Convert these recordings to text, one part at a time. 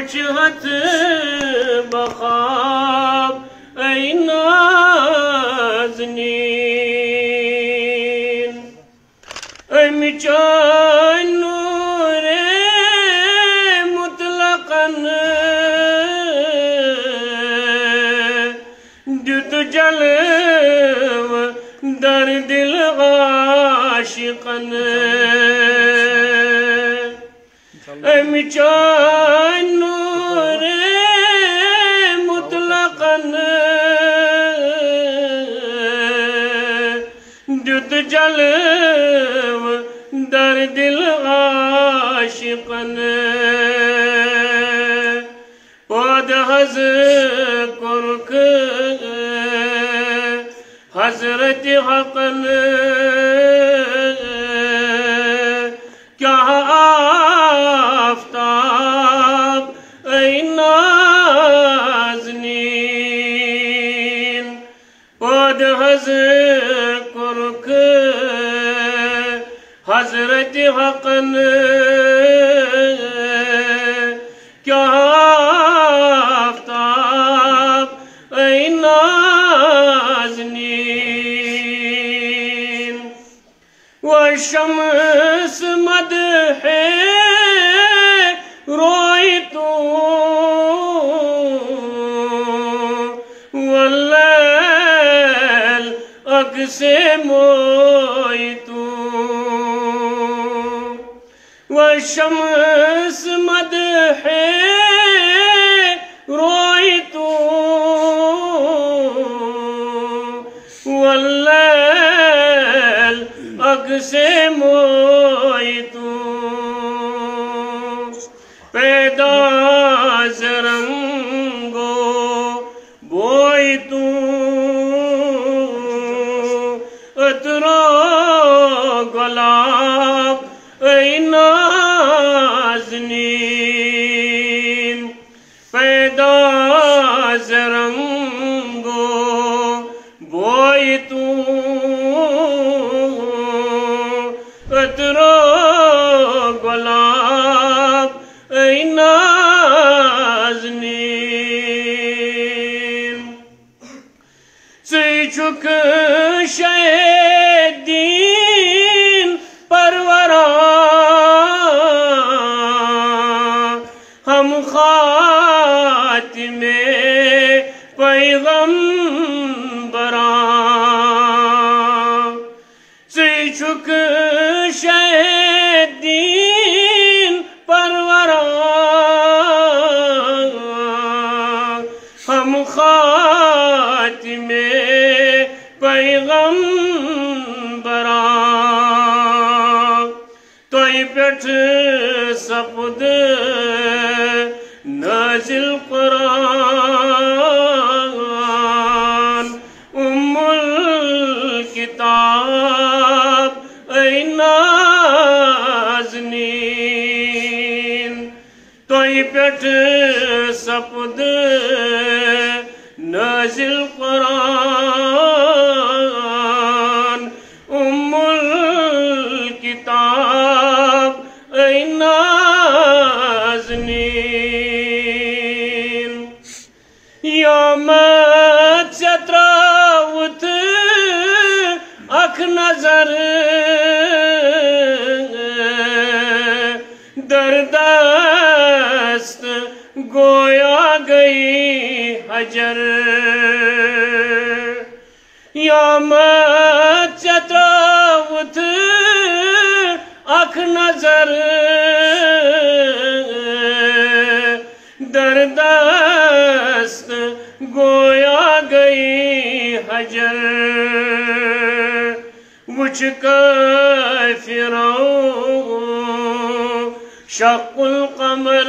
وجهت بخاب اي نازنين امجان نور مطلقا جد جلو در دل عاشقا امجان نور مطلقا جد جلو در دل عاشقا پاد حضرت حقا کیا آفتاب اے نازنین پاد حضرت حقا کیا آفتاب اے نازنین والشمس مدح رویت واللیل عکس مویت والشمس مدح رویت واللیل عکس مویت پیدا ز رنگ و بویت عطر و گلاب اے نازنین پیدا ز رنگ و بویت عطر و گلاب اے نازنین سی چک شہدین پروران ہم خاتم پیغمبران سی چک شہدین پروران ہم خاتم پیغمبران توئی پیٹھ سپد نازل قرآن ام الکتاب اے نازنین توئی پیٹھ سپد نازل قرآن ام الکتاب اے نازنین یامت سے تراوت اکھ نظر دردست گویا گئی حجر یامت سے تراوت اکھ نظر دردست گویا گئی حجر وچھ کافروں شق القمر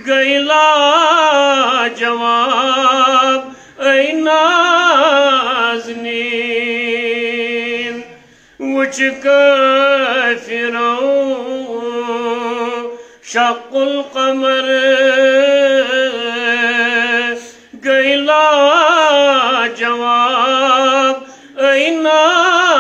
گئی لاجواب اے نازنین وچھ کافروں شق القمر گئی لاجواب اے نازنین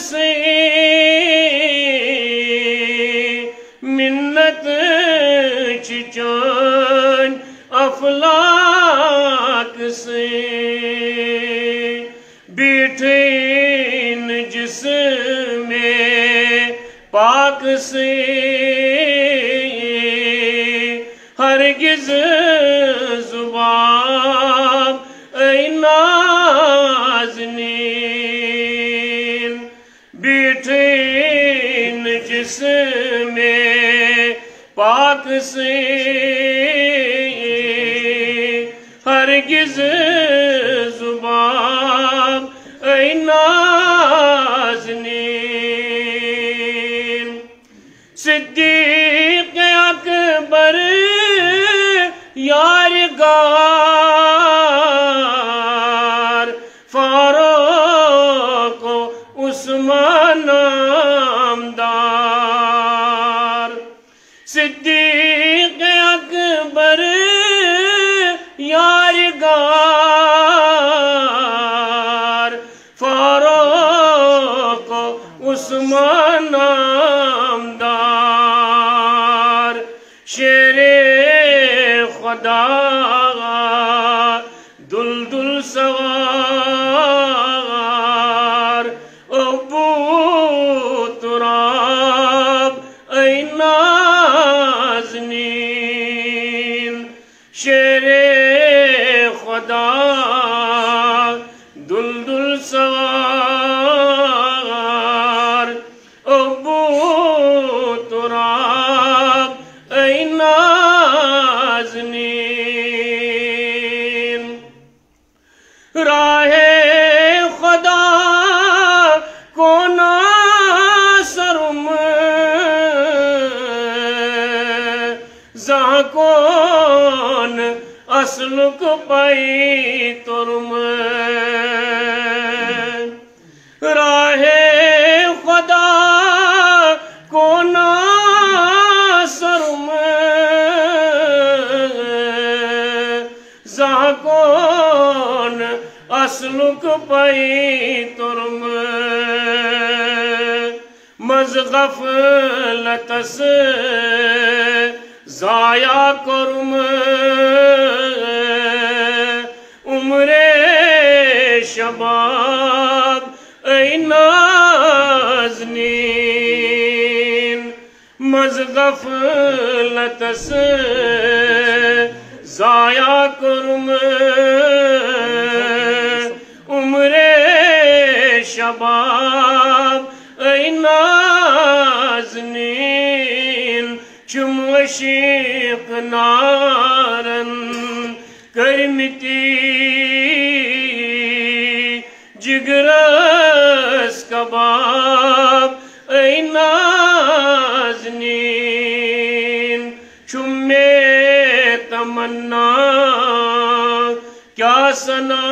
سے منت چچان افلاک سے بیٹھے جسم پاک سے ہرگز زبان اے نازنین بیٹھے جسم پاک سے ہرگز زبان اے نازنین صدیق اکبر یارگار فاروق عثمان نامدار صدیق اکبر یارگار فاروق عثمان نامدار شیر خدا دلدل سوار ابو تراب اے نازنین شیر خدا دلدل سوار ابو تراب اے نازنین راہ خدا کو ناصرم زاں کون اسلک پائی ترم راہ خدا کو ناصرم زاں کون اسلک پائی ترم مز غفلتس ضائع کرم عمر شباب اے نازنین مز غفلتس ضائع کرم عمر شباب اے نازنین چم عشق نارن کرمتی جگرس کباب اے نازنین چم تمنا کیا سنا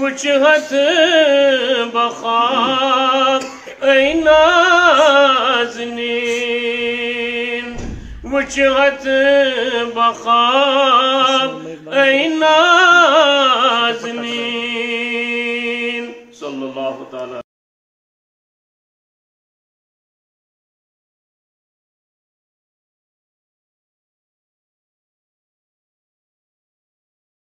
وجہت بخواب اے نازنین وجہت بخواب اے نازنین